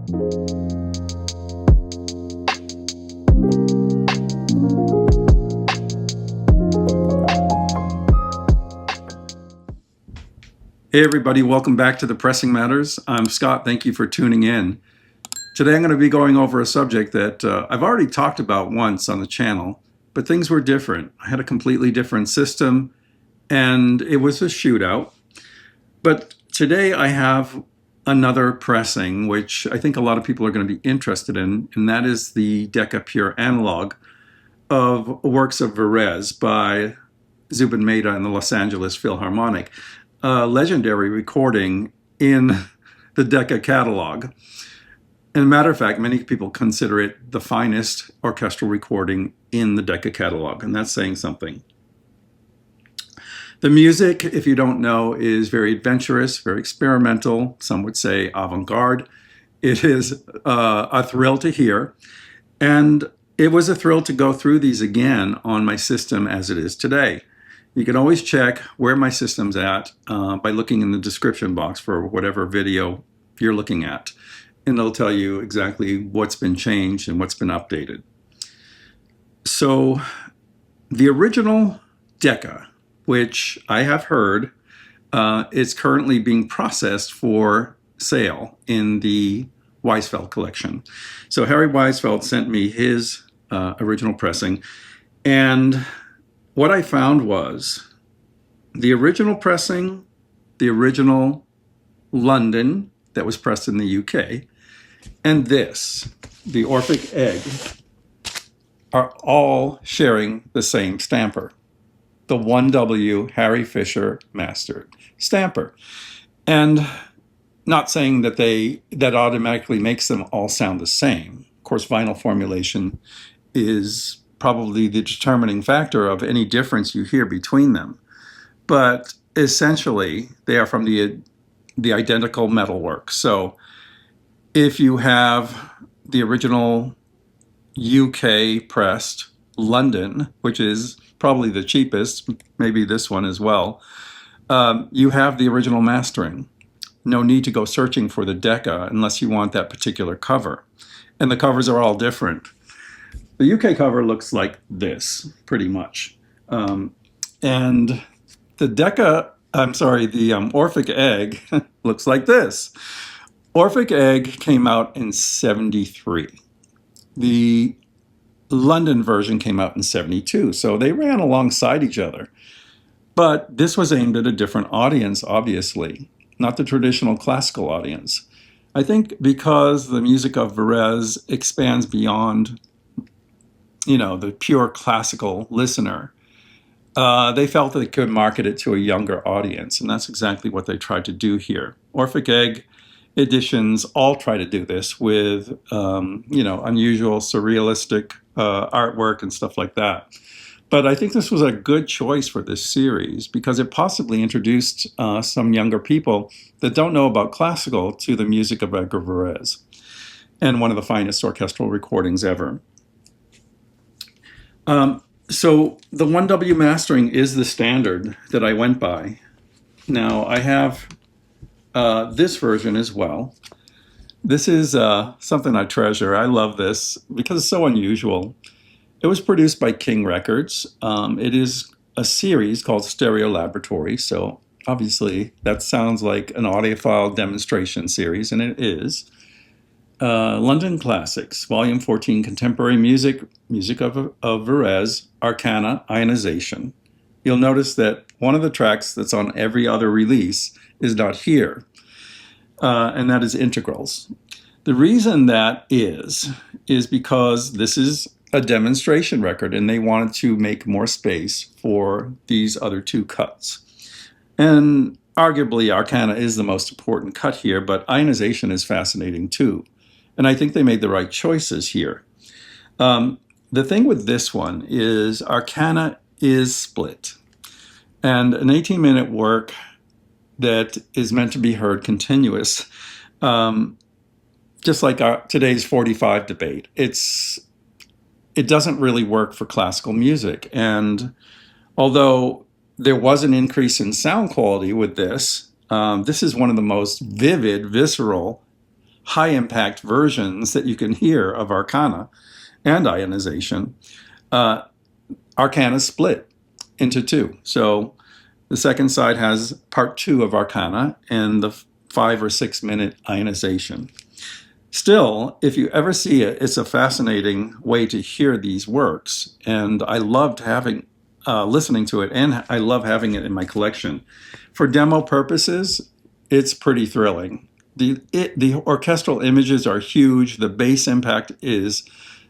Hey everybody, welcome back to The Pressing Matters. I'm Scott, thank you for tuning in. Today I'm going to be going over a subject that I've already talked about once on the channel, but things were different. I had a completely different system and it was a shootout. But today I have another pressing, which I think a lot of people are going to be interested in, and that is the Decca Pure Analogue of works of Varese by Zubin Mehta and the Los Angeles Philharmonic. A legendary recording in the Decca catalog. And a matter of fact, many people consider it the finest orchestral recording in the Decca catalog, and that's saying something. The music, if you don't know, is very adventurous, very experimental. Some would say avant-garde. It is a thrill to hear, and it was a thrill to go through these again on my system as it is today. You can always check where my system's at by looking in the description box for whatever video you're looking at. And it'll tell you exactly what's been changed and what's been updated. So the original Decca, which I have heard is currently being processed for sale in the Weisfeld collection. So Harry Weisfeld sent me his original pressing, and what I found was the original pressing, the original London that was pressed in the UK, and this, the Orphic Egg, are all sharing the same stamper, the 1W Harry Fisher Master stamper. And not saying that that automatically makes them all sound the same. Of course, vinyl formulation is probably the determining factor of any difference you hear between them. But essentially, they are from the identical metalwork. So if you have the original UK pressed London, which is probably the cheapest, maybe this one as well, you have the original mastering. No need to go searching for the Decca unless you want that particular cover. And the covers are all different. The UK cover looks like this, pretty much. And the the Orphic Egg looks like this. Orphic Egg came out in '73. The London version came out in '72, so they ran alongside each other. But this was aimed at a different audience, obviously, not the traditional classical audience. I think because the music of Varese expands beyond the pure classical listener, they felt they could market it to a younger audience, and that's exactly what they tried to do here. Orphic Egg editions all try to do this with, unusual surrealistic artwork and stuff like that. But I think this was a good choice for this series because it possibly introduced some younger people that don't know about classical to the music of Edgard Varese, and one of the finest orchestral recordings ever. So the 1W mastering is the standard that I went by. Now I have this version as well. This is something I treasure. I love this because it's so unusual. It was produced by King Records. It is a series called Stereo Laboratory, so obviously that sounds like an audiophile demonstration series, and it is. London Classics, Volume 14, Contemporary Music of Varese, Arcana, Ionization. You'll notice that one of the tracks that's on every other release is not here, and that is integrals. The reason that is because this is a demonstration record, and they wanted to make more space for these other two cuts. And arguably, Arcana is the most important cut here, but ionization is fascinating too. And I think they made the right choices here. The thing with this one is Arcana is split. And an 18-minute work that is meant to be heard continuous, just like today's 45 debate, it doesn't really work for classical music. And although there was an increase in sound quality with this, this is one of the most vivid, visceral high impact versions that you can hear of Arcana and ionization, Arcana split into two. So the second side has part 2 of Arcana and the 5 or 6 minute ionization. Still, if you ever see it, it's a fascinating way to hear these works. And I loved listening to it, and I love having it in my collection. For demo purposes, it's pretty thrilling. The orchestral images are huge. The bass impact is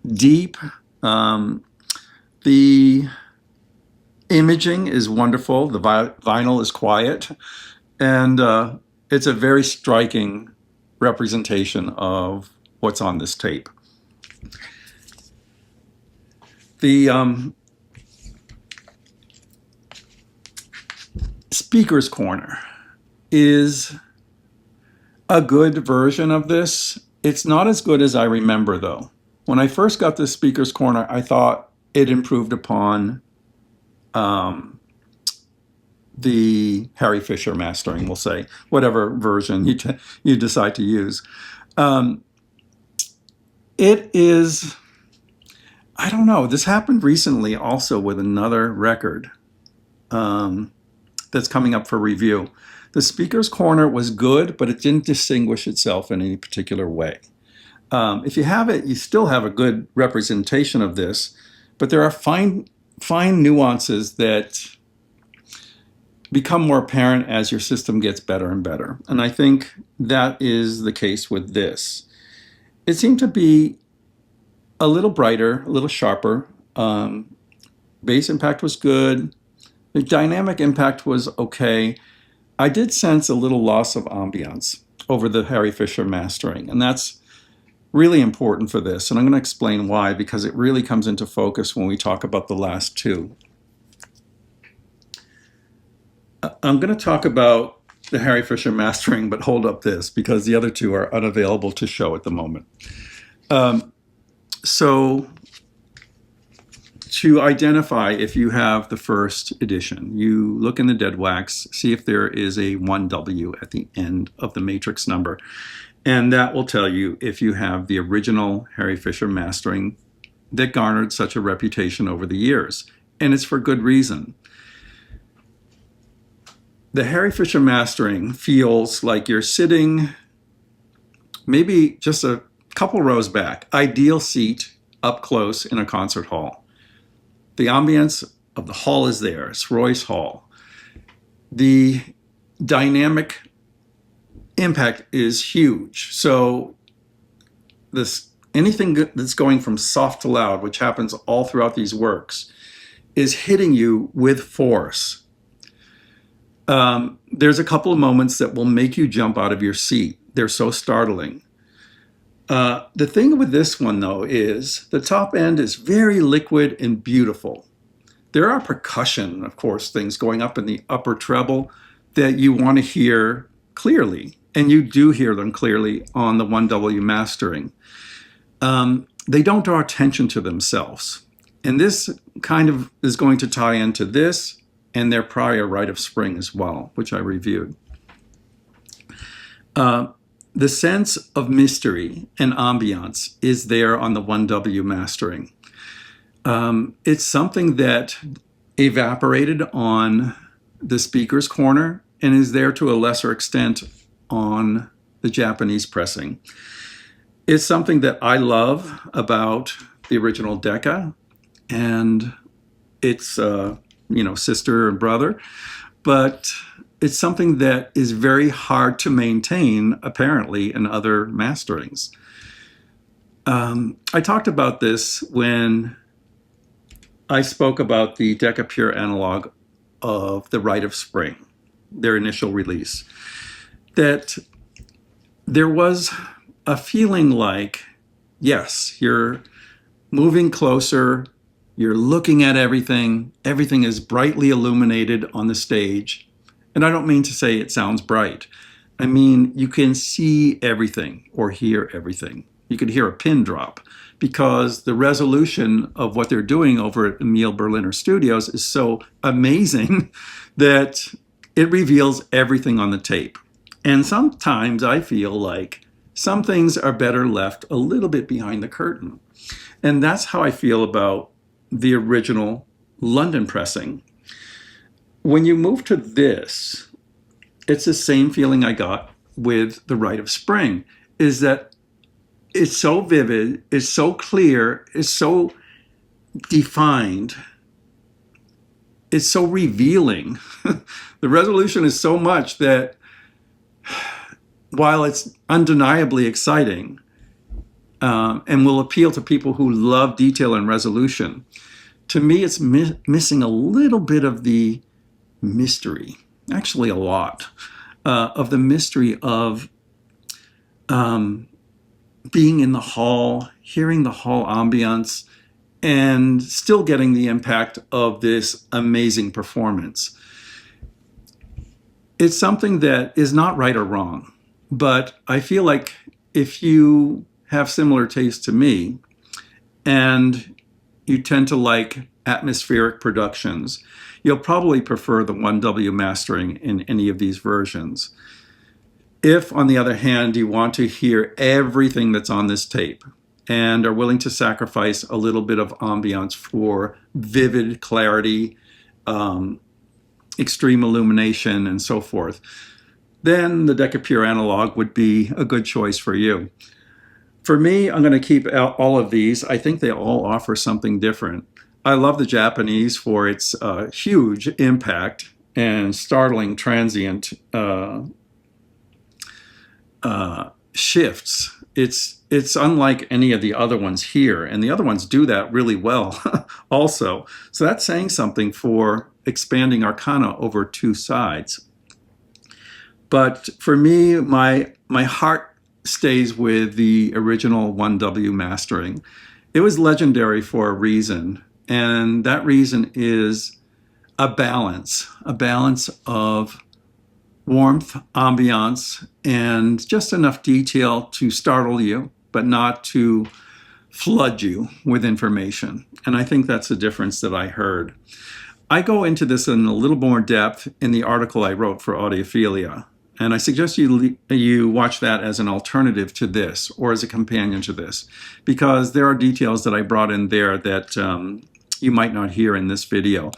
deep. The imaging is wonderful. The vinyl is quiet. And it's a very striking representation of what's on this tape. The Speaker's Corner is a good version of this. It's not as good as I remember, though. When I first got this Speaker's Corner, I thought it improved upon the Harry Fisher mastering, we'll say, whatever version you decide to use. It is, I don't know, this happened recently also with another record that's coming up for review. The Speaker's Corner was good, but it didn't distinguish itself in any particular way. If you have it, you still have a good representation of this, but there are fine nuances that become more apparent as your system gets better and better. And I think that is the case with this. It seemed to be a little brighter, a little sharper. Bass impact was good. The dynamic impact was okay. I did sense a little loss of ambience over the Harry Fisher mastering, and that's really important for this. And I'm going to explain why, because it really comes into focus when we talk about the last two. I'm going to talk about the Harry Fisher mastering, but hold up this, because the other two are unavailable to show at the moment. So to identify if you have the first edition, you look in the dead wax, see if there is a 1W at the end of the matrix number. And that will tell you if you have the original Harry Fisher mastering that garnered such a reputation over the years. And it's for good reason. The Harry Fisher mastering feels like you're sitting maybe just a couple rows back, ideal seat up close in a concert hall. The ambience of the hall is there. It's Royce Hall. The dynamic impact is huge. So anything that's going from soft to loud, which happens all throughout these works, is hitting you with force. There's a couple of moments that will make you jump out of your seat. They're so startling. The thing with this one, though, is the top end is very liquid and beautiful. There are percussion, of course, things going up in the upper treble that you want to hear clearly, and you do hear them clearly on the 1W mastering. They don't draw attention to themselves. And this kind of is going to tie into this and their prior Rite of Spring as well, which I reviewed. The sense of mystery and ambiance is there on the 1W mastering. It's something that evaporated on the Speaker's Corner and is there to a lesser extent on the Japanese pressing. It's something that I love about the original Decca, and it's sister and brother, but it's something that is very hard to maintain, apparently, in other masterings. I talked about this when I spoke about the Decca Pure Analogue of the Rite of Spring, their initial release, that there was a feeling like, yes, you're moving closer, you're looking at everything is brightly illuminated on the stage. And I don't mean to say it sounds bright. I mean, you can see everything or hear everything. You could hear a pin drop because the resolution of what they're doing over at Emil Berliner Studios is so amazing that it reveals everything on the tape. And sometimes I feel like some things are better left a little bit behind the curtain. And that's how I feel about the original London pressing. When you move to this, it's the same feeling I got with The Rite of Spring, is that it's so vivid, it's so clear, it's so defined, it's so revealing. The resolution is so much that while it's undeniably exciting and will appeal to people who love detail and resolution, to me it's missing a little bit of the mystery, actually a lot, of the mystery of being in the hall, hearing the hall ambiance, and still getting the impact of this amazing performance. It's something that is not right or wrong, but I feel like if you have similar taste to me and you tend to like atmospheric productions, you'll probably prefer the 1W mastering in any of these versions. If, on the other hand, you want to hear everything that's on this tape and are willing to sacrifice a little bit of ambiance for vivid clarity, extreme illumination, and so forth, then the Decca Pure Analogue would be a good choice for you. For me, I'm going to keep out all of these. I think they all offer something different. I love the Japanese for its huge impact and startling transient shifts. It's unlike any of the other ones here, and the other ones do that really well also. So that's saying something for expanding Arcana over two sides. But for me, my heart stays with the original 1W mastering. It was legendary for a reason, and that reason is a balance of warmth, ambiance, and just enough detail to startle you, but not to flood you with information. And I think that's the difference that I heard. I go into this in a little more depth in the article I wrote for Audiophilia. And I suggest you watch that as an alternative to this or as a companion to this, because there are details that I brought in there that you might not hear in this video.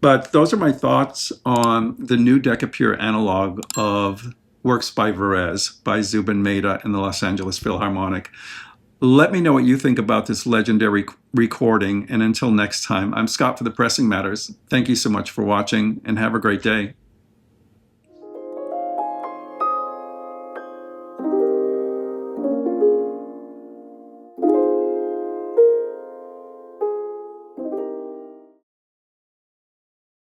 But those are my thoughts on the new Decca Pure Analogue of works by Varese, by Zubin Mehta and the Los Angeles Philharmonic. Let me know what you think about this legendary recording. And until next time, I'm Scott for the Pressing Matters. Thank you so much for watching and have a great day.